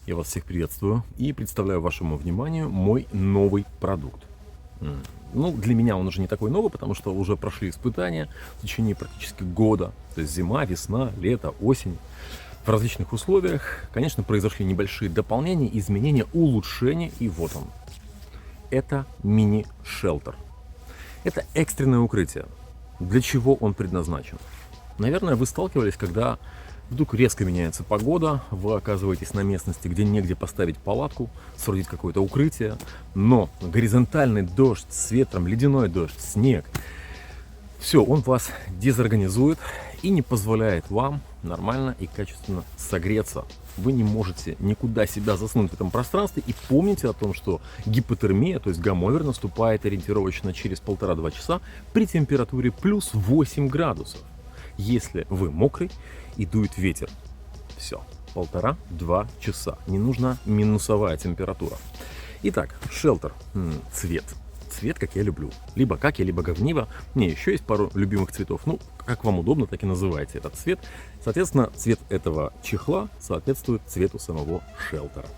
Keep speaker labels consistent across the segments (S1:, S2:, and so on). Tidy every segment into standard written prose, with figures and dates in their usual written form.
S1: Я вас всех приветствую и представляю вашему вниманию мой новый продукт. Ну, для меня он уже не такой новый, потому что уже прошли испытания в течение практически года. То есть зима, весна, лето, осень. В различных условиях, конечно, произошли небольшие дополнения, изменения, улучшения. И вот он. Это мини-шелтер. Это экстренное укрытие. Для чего он предназначен? Наверное, вы сталкивались, когда вдруг резко меняется погода, вы оказываетесь на местности, где негде поставить палатку, соорудить какое-то укрытие, но горизонтальный дождь с ветром, ледяной дождь, снег, все, он вас дезорганизует и не позволяет вам нормально и качественно согреться. Вы не можете никуда себя засунуть в этом пространстве, и помните о том, что гипотермия, то есть гамовер, наступает ориентировочно через 1,5-2 часа при температуре плюс 8 градусов. Если вы мокрый и дует ветер. Все, 1,5-2 часа. Не нужна минусовая температура. Итак, шелтер. Цвет. Цвет, как я люблю. Либо как я, либо говниво. Не, еще есть пару любимых цветов. Ну, как вам удобно, так и называйте этот цвет. Соответственно, цвет этого чехла соответствует цвету самого шелтера.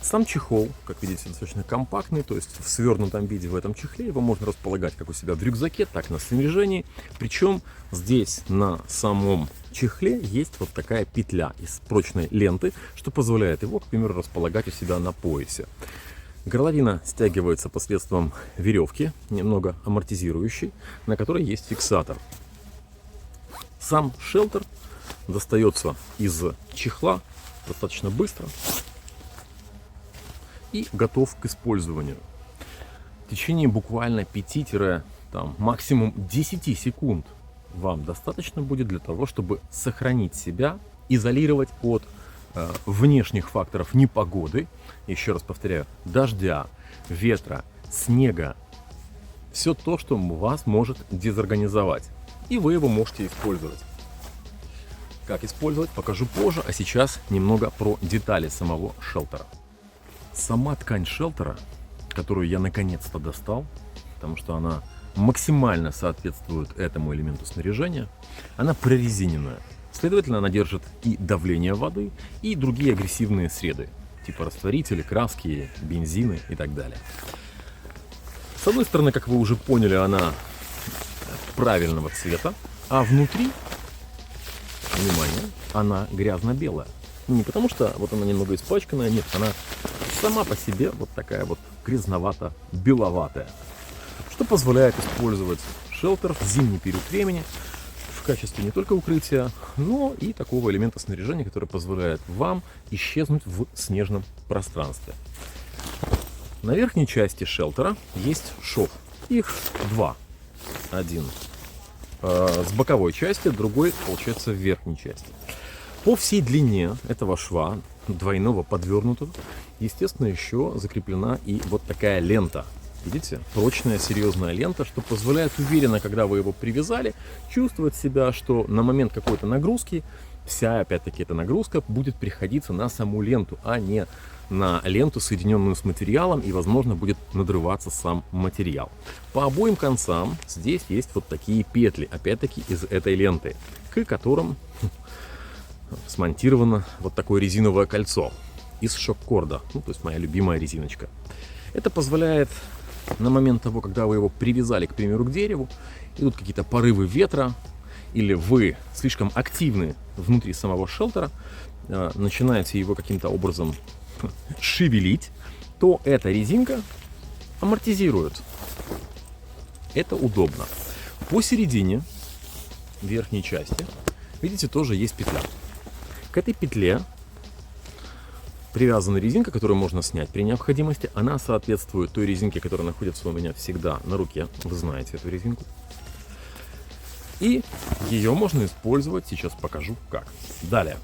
S1: Сам чехол, как видите, достаточно компактный, то есть в свернутом виде в этом чехле его можно располагать как у себя в рюкзаке, так и на снаряжении. Причем здесь на самом чехле есть вот такая петля из прочной ленты, что позволяет его, к примеру, располагать у себя на поясе. Горловина стягивается посредством веревки, немного амортизирующей, на которой есть фиксатор. Сам шелтер достается из чехла достаточно быстро и готов к использованию. В течение буквально 5- максимум 10 секунд вам достаточно будет для того, чтобы сохранить себя, изолировать от внешних факторов непогоды, еще раз повторяю, дождя, ветра, снега, все то, что вас может дезорганизовать, и вы его можете использовать. Как использовать, покажу позже, а сейчас немного про детали самого шелтера. Сама ткань шелтера, которую я наконец-то достал, потому что она максимально соответствует этому элементу снаряжения, она прорезиненная. Следовательно, она держит и давление воды, и другие агрессивные среды, типа растворители, краски, бензины и так далее. С одной стороны, как вы уже поняли, она правильного цвета, а внутри, внимание, она грязно-белая. Не потому что вот она немного испачканная, нет, она сама по себе вот такая вот грязновато-беловатая, что позволяет использовать шелтер в зимний период времени в качестве не только укрытия, но и такого элемента снаряжения, который позволяет вам исчезнуть в снежном пространстве. На верхней части шелтера есть шов. Их два. Один с боковой части, другой, получается, в верхней части. По всей длине этого шва, двойного подвернутого, естественно, еще закреплена и вот такая лента. Видите? Прочная, серьезная лента, что позволяет уверенно, когда вы его привязали, чувствовать себя, что на момент какой-то нагрузки, вся, опять-таки, эта нагрузка будет приходиться на саму ленту, а не на ленту, соединенную с материалом, и, возможно, будет надрываться сам материал. По обоим концам здесь есть вот такие петли, опять-таки, из этой ленты, к которым смонтировано вот такое резиновое кольцо из шок-корда, ну, то есть моя любимая резиночка. Это позволяет на момент того, когда вы его привязали, к примеру, к дереву, идут какие-то порывы ветра, или вы слишком активны внутри самого шелтера, начинаете его каким-то образом шевелить, то эта резинка амортизирует. Это удобно. Посередине верхней части, видите, тоже есть петля. К этой петле привязана резинка, которую можно снять при необходимости. Она соответствует той резинке, которая находится у меня всегда на руке. Вы знаете эту резинку. И ее можно использовать. Сейчас покажу как. Далее.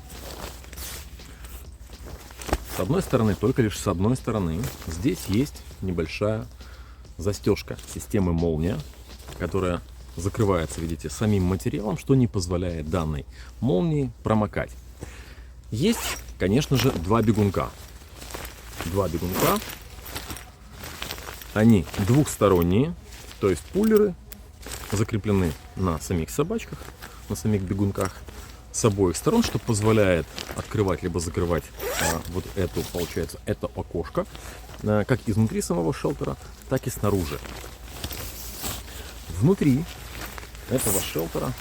S1: С одной стороны, только лишь с одной стороны, здесь есть небольшая застежка системы молния, которая закрывается, видите, самим материалом, что не позволяет данной молнии промокать. Есть, конечно же, два бегунка. Два бегунка. Они двухсторонние, то есть пуллеры закреплены на самих собачках, на самих бегунках. с обоих сторон, что позволяет открывать либо закрывать вот эту, получается, это окошко, как изнутри самого шелтера, так и снаружи. Внутри этого шелтера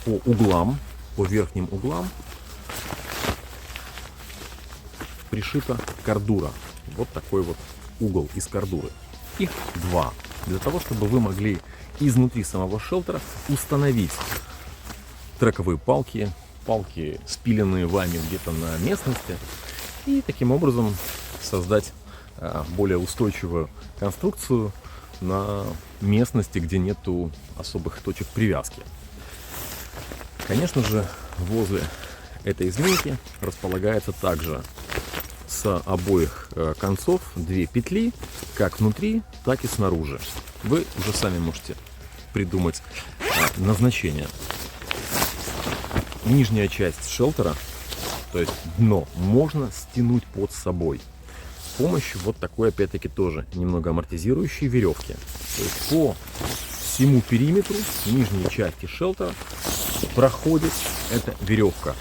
S1: по углам, по верхним углам пришита кордура. Вот такой вот угол из кордуры. Их два. Для того, чтобы вы могли изнутри самого шелтера установить трековые палки, палки, спиленные вами где-то на местности, и таким образом создать более устойчивую конструкцию на местности, где нету особых точек привязки. Конечно же, возле этой змейки располагается также с обоих концов две петли, как внутри, так и снаружи. Вы уже сами можете придумать назначение. Нижняя часть шелтера, то есть дно, можно стянуть под собой с помощью вот такой, опять-таки, тоже немного амортизирующей веревки. То есть по всему периметру нижней части шелтера проходит эта веревка.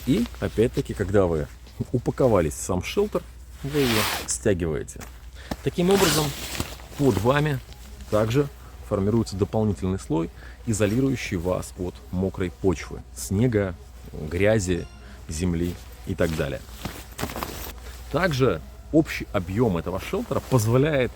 S1: И опять-таки, когда вы упаковались в сам шелтер, вы ее стягиваете. Таким образом, под вами также формируется дополнительный слой, изолирующий вас от мокрой почвы, снега, грязи, земли и так далее. Также общий объем этого шелтера позволяет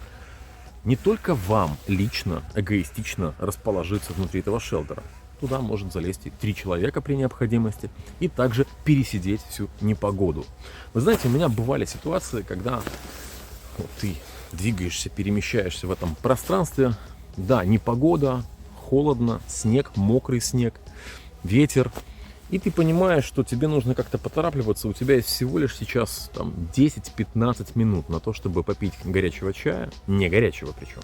S1: не только вам лично, эгоистично расположиться внутри этого шелтера. Туда может залезть и 3 человека при необходимости, и также пересидеть всю непогоду. Вы знаете, у меня бывали ситуации, когда ты двигаешься, перемещаешься в этом пространстве. Да, непогода, холодно, снег, мокрый снег, ветер. И ты понимаешь, что тебе нужно как-то поторапливаться. У тебя есть всего лишь сейчас там 10-15 минут на то, чтобы попить горячего чая. Не горячего причем.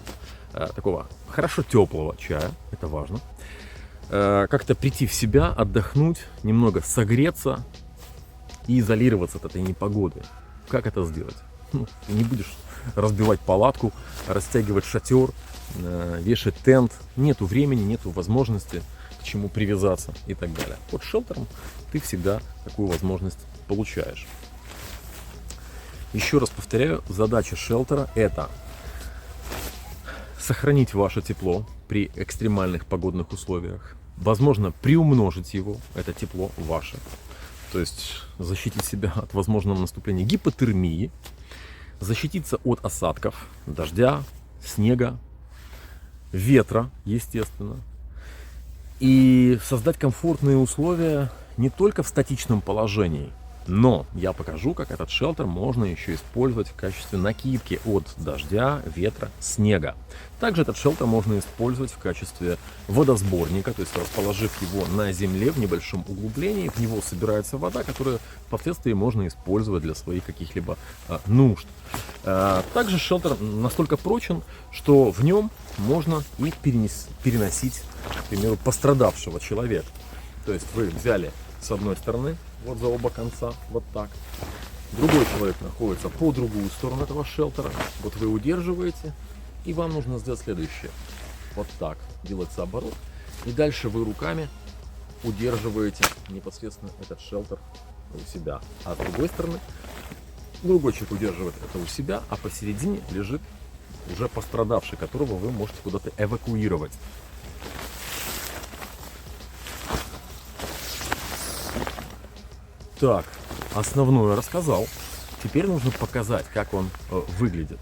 S1: Такого хорошо теплого чая. Это важно. Как-то прийти в себя, отдохнуть, немного согреться и изолироваться от этой непогоды. Как это сделать? Ты не будешь разбивать палатку, растягивать шатер, вешать тент. Нету времени, нету возможности к чему привязаться и так далее. Под шелтером ты всегда такую возможность получаешь. Еще раз повторяю, задача шелтера — это сохранить ваше тепло при экстремальных погодных условиях. Возможно, приумножить его, это тепло ваше. То есть защитить себя от возможного наступления гипотермии, защититься от осадков, дождя, снега, ветра, естественно. И создать комфортные условия не только в статичном положении, но я покажу, как этот шелтер можно еще использовать в качестве накидки от дождя, ветра, снега. Также этот шелтер можно использовать в качестве водосборника, то есть расположив его на земле в небольшом углублении, в него собирается вода, которую впоследствии можно использовать для своих каких-либо нужд. Также шелтер настолько прочен, что в нем можно и переносить, к примеру, пострадавшего человека. То есть вы взяли с одной стороны, вот за оба конца, вот так. Другой человек находится по другую сторону этого шелтера. Вот вы удерживаете, и вам нужно сделать следующее. Вот так делается оборот. И дальше вы руками удерживаете непосредственно этот шелтер у себя. А с другой стороны, другой человек удерживает это у себя, а посередине лежит уже пострадавший, которого вы можете куда-то эвакуировать. Так, основное рассказал. Теперь нужно показать, как он выглядит.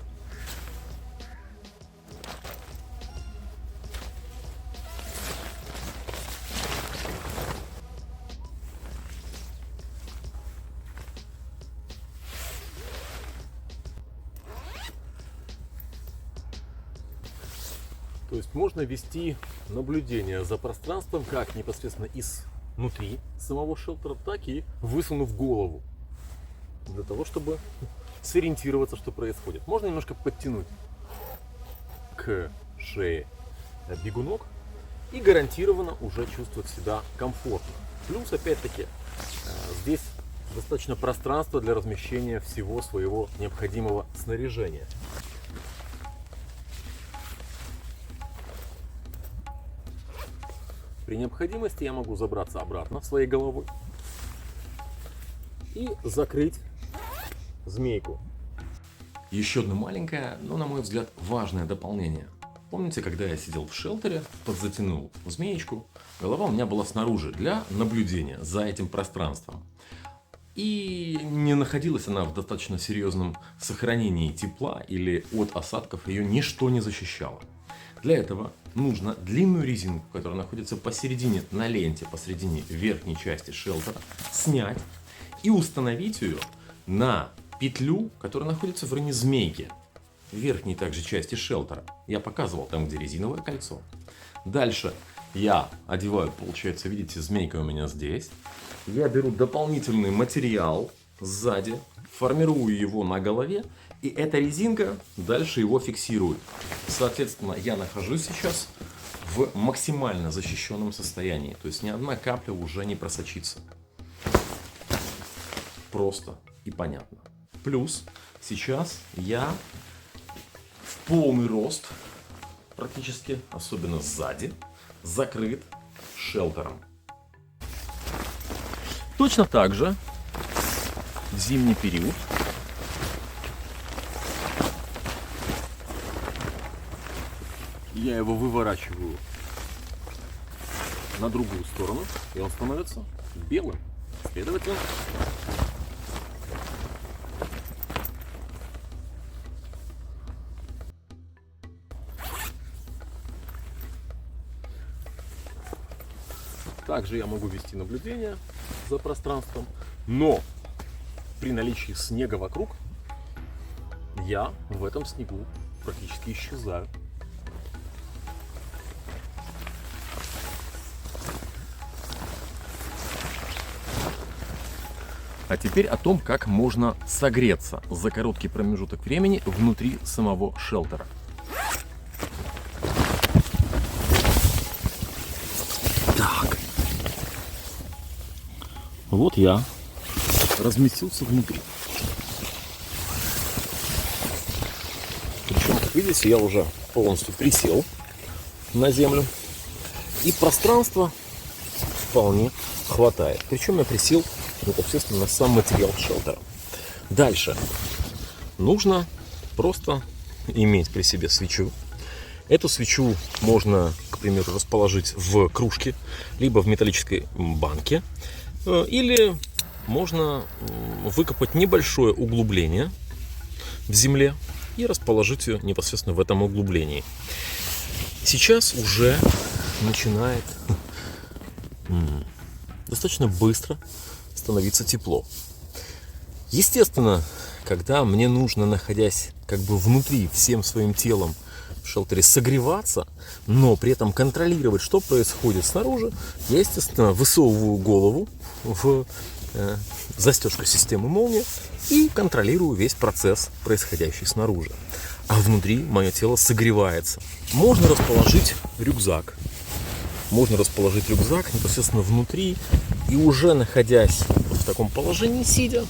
S1: То есть можно вести наблюдение за пространством как непосредственно изнутри самого шелтера, так и высунув голову, для того, чтобы сориентироваться, что происходит. Можно немножко подтянуть к шее бегунок и гарантированно уже чувствовать себя комфортно. Плюс, опять-таки, здесь достаточно пространства для размещения всего своего необходимого снаряжения. При необходимости я могу забраться обратно своей головой и закрыть змейку. Еще одно маленькое, но, на мой взгляд, важное дополнение. Помните, когда я сидел в шелтере, подзатянул змеечку, голова у меня была снаружи для наблюдения за этим пространством. И не находилась она в достаточно серьезном сохранении тепла или от осадков ее ничто не защищало. Для этого нужно длинную резинку, которая находится посередине на ленте, посередине верхней части шелтера, снять и установить ее на петлю, которая находится в районе змейки, в верхней также части шелтера. Я показывал там, где резиновое кольцо. Дальше я одеваю, получается, видите, змейка у меня здесь. Я беру дополнительный материал сзади, формирую его на голове, и эта резинка дальше его фиксирует. Соответственно, я нахожусь сейчас в максимально защищенном состоянии. То есть ни одна капля уже не просочится. Просто и понятно. Плюс сейчас я в полный рост, практически, особенно сзади, закрыт шелтером. Точно так же в зимний период я его выворачиваю на другую сторону, и он становится белым. Следовательно, также я могу вести наблюдение за пространством, но при наличии снега вокруг я в этом снегу практически исчезаю. А теперь о том, как можно согреться за короткий промежуток времени внутри самого шелтера. Так. Вот я разместился внутри. Причем, как видите, я уже полностью присел на землю. И пространства вполне хватает. Причем я присел непосредственно на сам материал шелтера. Дальше нужно просто иметь при себе свечу. Эту свечу можно, к примеру, расположить в кружке, либо в металлической банке, или можно выкопать небольшое углубление в земле и расположить ее непосредственно в этом углублении. Сейчас уже начинает достаточно быстро становиться тепло. Естественно, когда мне нужно, находясь как бы внутри всем своим телом в шелтере, согреваться, но при этом контролировать, что происходит снаружи, я, естественно, высовываю голову в застежку системы молнии и контролирую весь процесс, происходящий снаружи. А внутри мое тело согревается. Можно расположить рюкзак. Можно расположить рюкзак непосредственно внутри и уже находясь в таком положении, сидя,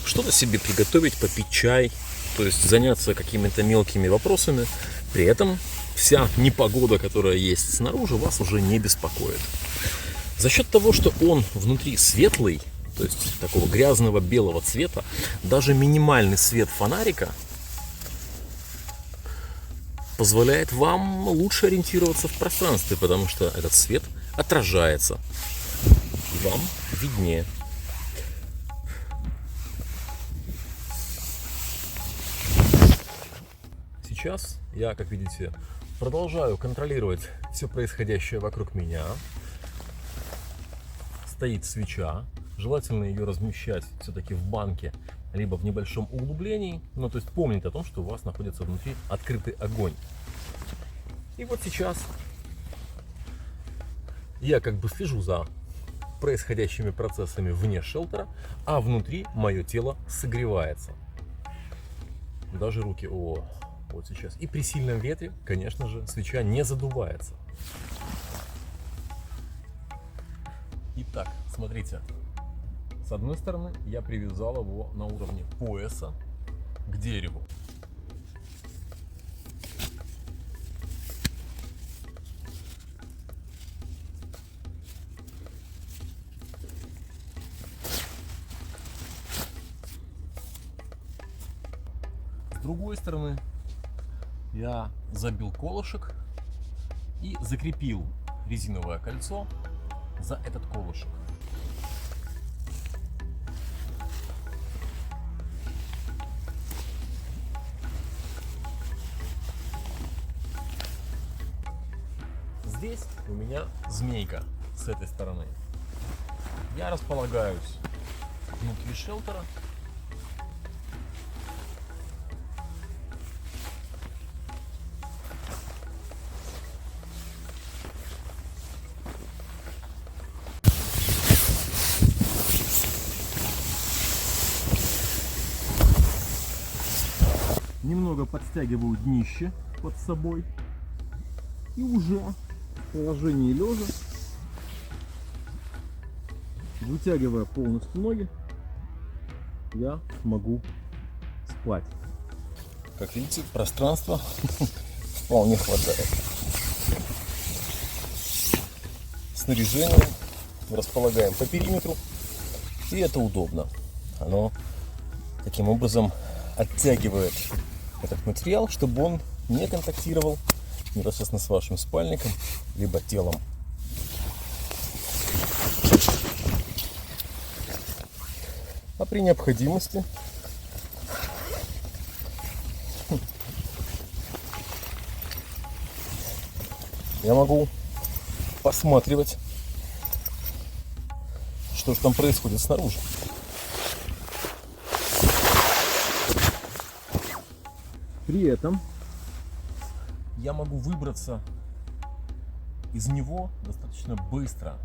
S1: что-то себе приготовить, попить чай, то есть заняться какими-то мелкими вопросами. При этом вся непогода, которая есть снаружи, вас уже не беспокоит. За счет того, что он внутри светлый, то есть такого грязного белого цвета, даже минимальный свет фонарика позволяет вам лучше ориентироваться в пространстве, потому что этот свет отражается, и вам виднее. Сейчас я, как видите, продолжаю контролировать все происходящее вокруг меня. Стоит свеча, желательно ее размещать все-таки в банке, либо в небольшом углублении, ну то есть помнить о том, что у вас находится внутри открытый огонь. И вот сейчас я как бы слежу за происходящими процессами вне шелтера, а внутри мое тело согревается. Даже руки, вот сейчас. И при сильном ветре, конечно же, свеча не задувается. Итак, смотрите. С одной стороны, я привязал его на уровне пояса к дереву. другой стороны я забил колышек и закрепил резиновое кольцо за этот колышек. Здесь у меня змейка с этой стороны. Я располагаюсь внутри шелтера. Немного подстягиваю днище под собой. И уже в положении лежа, вытягивая полностью ноги, я могу спать. Как видите, пространства вполне хватает. Снаряжение располагаем по периметру, и это удобно. Оно таким образом оттягивает этот материал, чтобы он не контактировал непосредственно с вашим спальником либо телом. А при необходимости я могу посматривать, что же там происходит снаружи. При этом я могу выбраться из него достаточно быстро.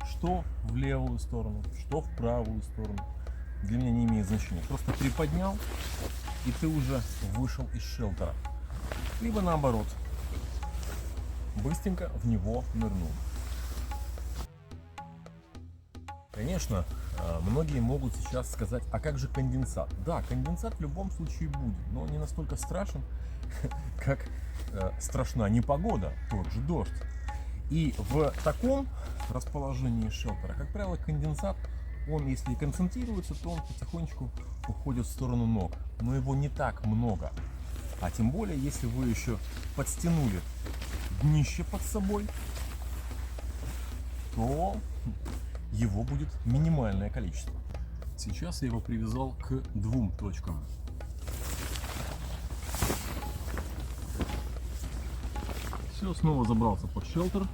S1: Что в левую сторону, что в правую сторону. Для меня не имеет значения. Просто приподнял, и ты уже вышел из шелтера. Либо наоборот, быстренько в него нырнул. Конечно, многие могут сейчас сказать, а как же конденсат? Да, конденсат в любом случае будет, но он не настолько страшен, как страшна непогода, тот же дождь. И в таком расположении шелтера, как правило, конденсат, он, если и концентрируется, то он потихонечку уходит в сторону ног. Но его не так много. А тем более, если вы еще подстянули днище под собой, то его будет минимальное количество. Сейчас я его привязал к двум точкам. Все, снова забрался под шелтер.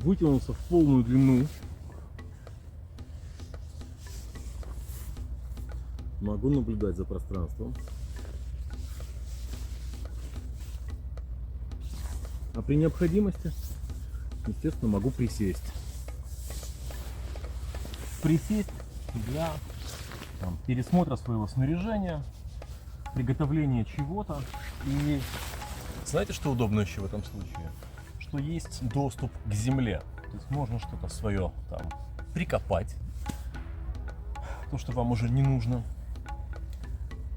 S1: Вытянулся в полную длину. Могу наблюдать за пространством. А при необходимости, естественно, могу присесть. Присесть для пересмотра своего снаряжения, приготовления чего-то. И знаете, что удобно еще в этом случае? Что есть доступ к земле. То есть можно что-то свое там прикопать, то, что вам уже не нужно.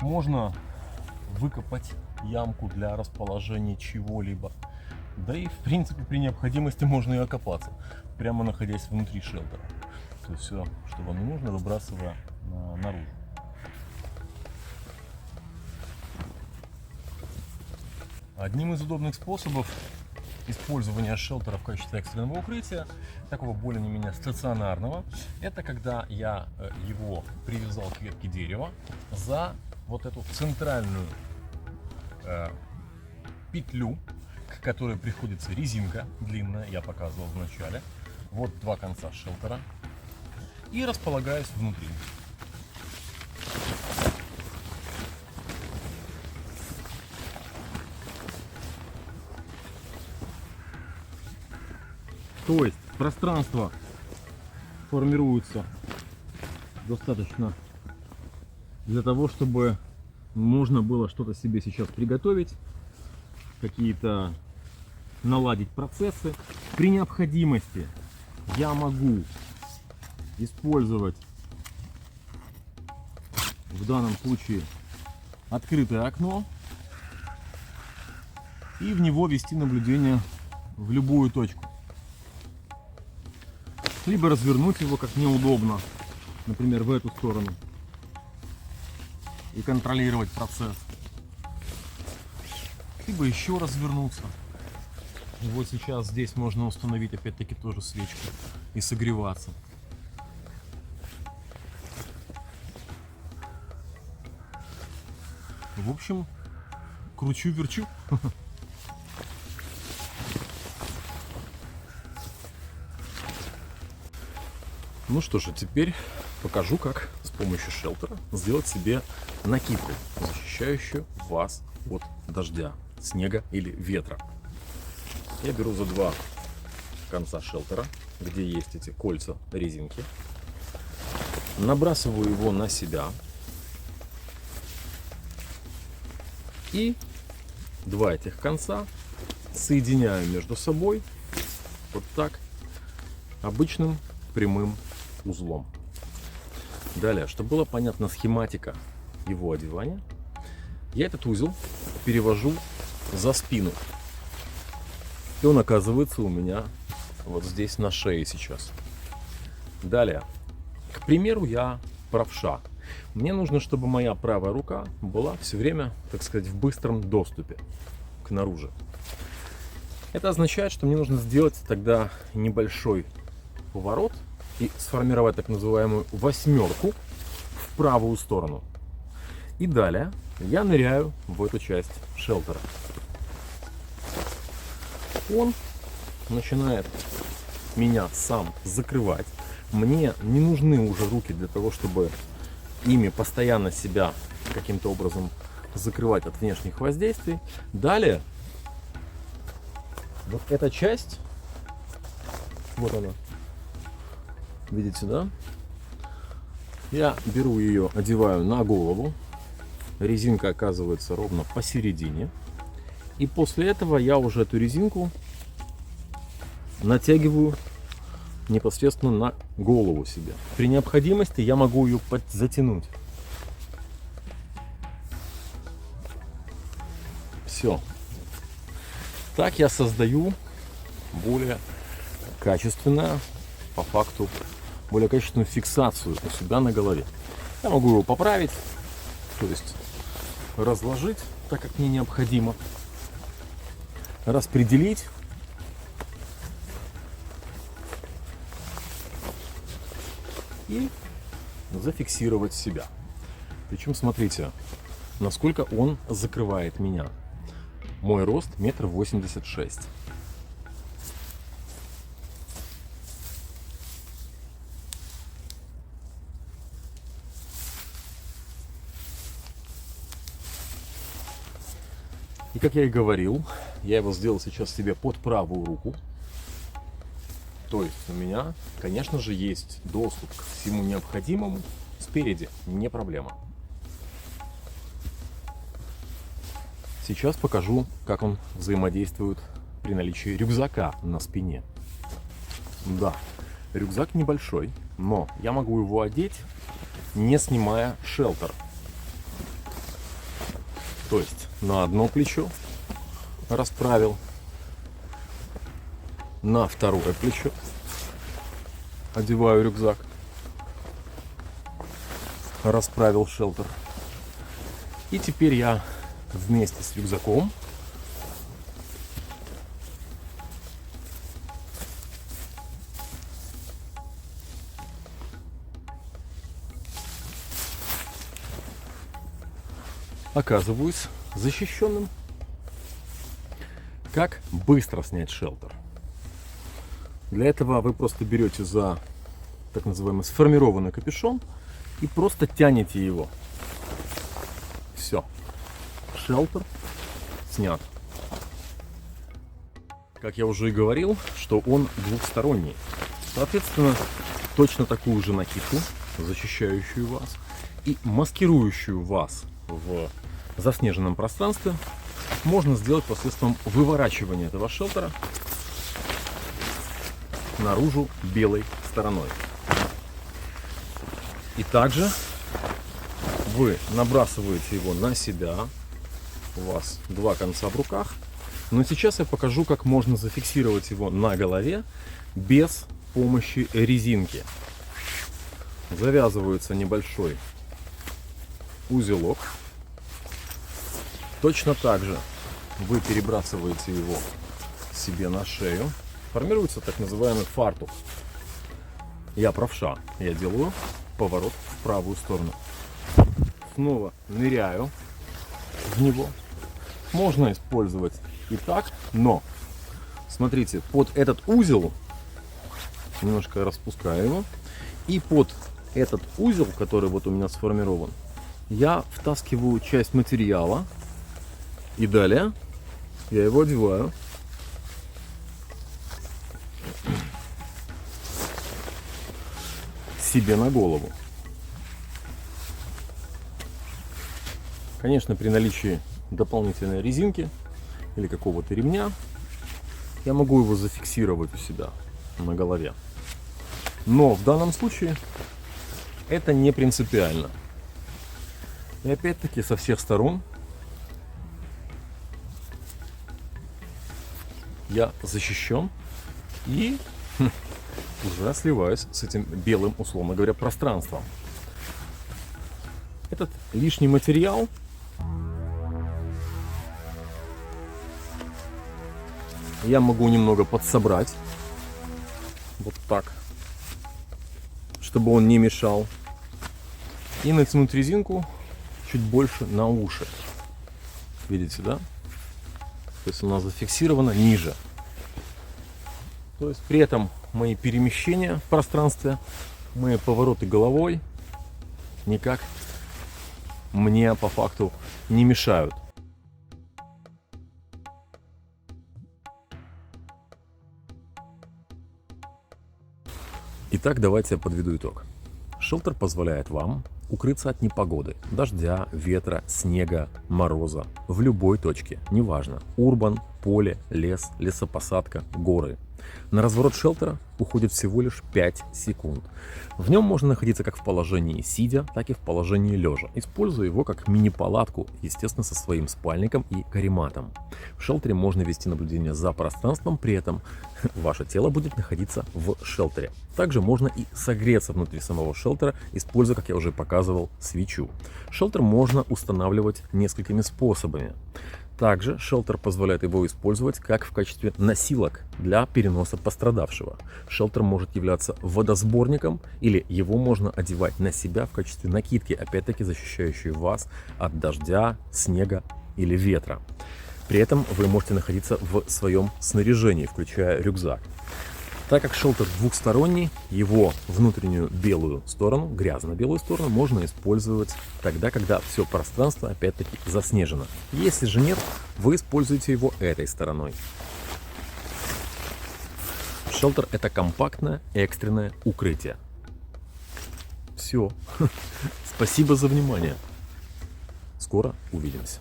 S1: Можно выкопать ямку для расположения чего-либо. Да и в принципе при необходимости можно и окопаться, прямо находясь внутри шелтера. То есть все, что вам не нужно, выбрасывая наружу. Одним из удобных способов использования шелтера в качестве экстренного укрытия, такого более-менее стационарного, это когда я его привязал к ветке дерева за вот эту центральную петлю, к которой приходится резинка длинная, я показывал в начале. Вот два конца шелтера. И располагаюсь внутри. То есть пространство формируется достаточно для того, чтобы можно было что-то себе сейчас приготовить, какие-то наладить процессы. При необходимости я могу использовать в данном случае открытое окно и в него вести наблюдение в любую точку. Либо развернуть его как неудобно, например, в эту сторону, и контролировать процесс. Либо еще развернуться. И вот сейчас здесь можно установить опять-таки тоже свечку и согреваться. В общем, кручу-верчу. Ну что же, теперь покажу, как с помощью шелтера сделать себе накидку, защищающую вас от дождя, снега или ветра. Я беру за два конца шелтера, где есть эти кольца резинки, набрасываю его на себя и два этих конца соединяю между собой вот так обычным прямым узлом. Далее, чтобы была понятна схематика его одевания, я этот узел перевожу за спину. И он оказывается у меня вот здесь на шее сейчас. Далее, к примеру, я правша. Мне нужно, чтобы моя правая рука была все время, так сказать, в быстром доступе к наружу. Это означает, что мне нужно сделать тогда небольшой поворот и сформировать так называемую восьмерку в правую сторону. И далее я ныряю в эту часть шелтера. Он начинает меня сам закрывать. Мне не нужны уже руки для того, чтобы ими постоянно себя каким-то образом закрывать от внешних воздействий. Далее вот эта часть, вот она, видите, да? Я беру ее, одеваю на голову. Резинка оказывается ровно посередине. И после этого я уже эту резинку натягиваю непосредственно на голову себе. При необходимости я могу ее затянуть. Все. Так я создаю более качественную, по факту, более качественную фиксацию у себя на голове. Я могу его поправить, то есть разложить так, как мне необходимо, распределить и зафиксировать себя. Причем смотрите, насколько он закрывает меня. Мой рост 1,86 м. И как я и говорил, я его сделал сейчас себе под правую руку. То есть у меня, конечно же, есть доступ к всему необходимому спереди, не проблема. Сейчас покажу, как он взаимодействует при наличии рюкзака на спине. Да, рюкзак небольшой, но я могу его одеть, не снимая шелтер. То есть на одно плечо расправил, на второе плечо одеваю рюкзак, расправил шелтер. И теперь я вместе с рюкзаком оказываюсь защищенным. Как быстро снять шелтер? Для этого вы просто берете за так называемый сформированный капюшон и просто тянете его. Все. Шелтер снят. Как я уже и говорил, что он двухсторонний. Соответственно, точно такую же накидку, защищающую вас и маскирующую вас в заснеженном пространстве, можно сделать посредством выворачивания этого шелтера наружу белой стороной. И также вы набрасываете его на себя. У вас два конца в руках. Но сейчас я покажу, как можно зафиксировать его на голове без помощи резинки. Завязывается небольшой узелок. Точно так же вы перебрасываете его себе на шею. Формируется так называемый фартук. Я правша. Я делаю поворот в правую сторону. Снова ныряю в него. Можно использовать и так, но смотрите, под этот узел немножко распускаю его. И под этот узел, который вот у меня сформирован, я втаскиваю часть материала. И далее я его одеваю. Себе на голову. Конечно, при наличии дополнительной резинки или какого-то ремня я могу его зафиксировать у себя на голове. Но в данном случае это не принципиально. И опять-таки со всех сторон я защищен и уже сливаюсь с этим белым, условно говоря, пространством. Этот лишний материал я могу немного подсобрать. Вот так. Чтобы он не мешал. И натянуть резинку чуть больше на уши. Видите, да? То есть она зафиксирована ниже. То есть при этом мои перемещения в пространстве, мои повороты головой никак мне по факту не мешают. Итак, давайте я подведу итог. Шелтер позволяет вам укрыться от непогоды, дождя, ветра, снега, мороза в любой точке, неважно, урбан, поле, лес, лесопосадка, горы. На разворот шелтера уходит всего лишь 5 секунд. В нем можно находиться как в положении сидя, так и в положении лежа, используя его как мини-палатку, естественно, со своим спальником и карематом. В шелтере можно вести наблюдение за пространством, при этом ваше тело будет находиться в шелтере. Также можно и согреться внутри самого шелтера, используя, как я уже показывал, свечу. Шелтер можно устанавливать несколькими способами. Также шелтер позволяет его использовать как в качестве носилок для переноса пострадавшего. Шелтер может являться водосборником или его можно одевать на себя в качестве накидки, опять-таки защищающей вас от дождя, снега или ветра. При этом вы можете находиться в своем снаряжении, включая рюкзак. Так как шелтер двухсторонний, его внутреннюю белую сторону, грязно-белую сторону, можно использовать тогда, когда все пространство опять-таки заснежено. Если же нет, вы используете его этой стороной. Шелтер — это компактное экстренное укрытие. Все. Спасибо за внимание. Скоро увидимся.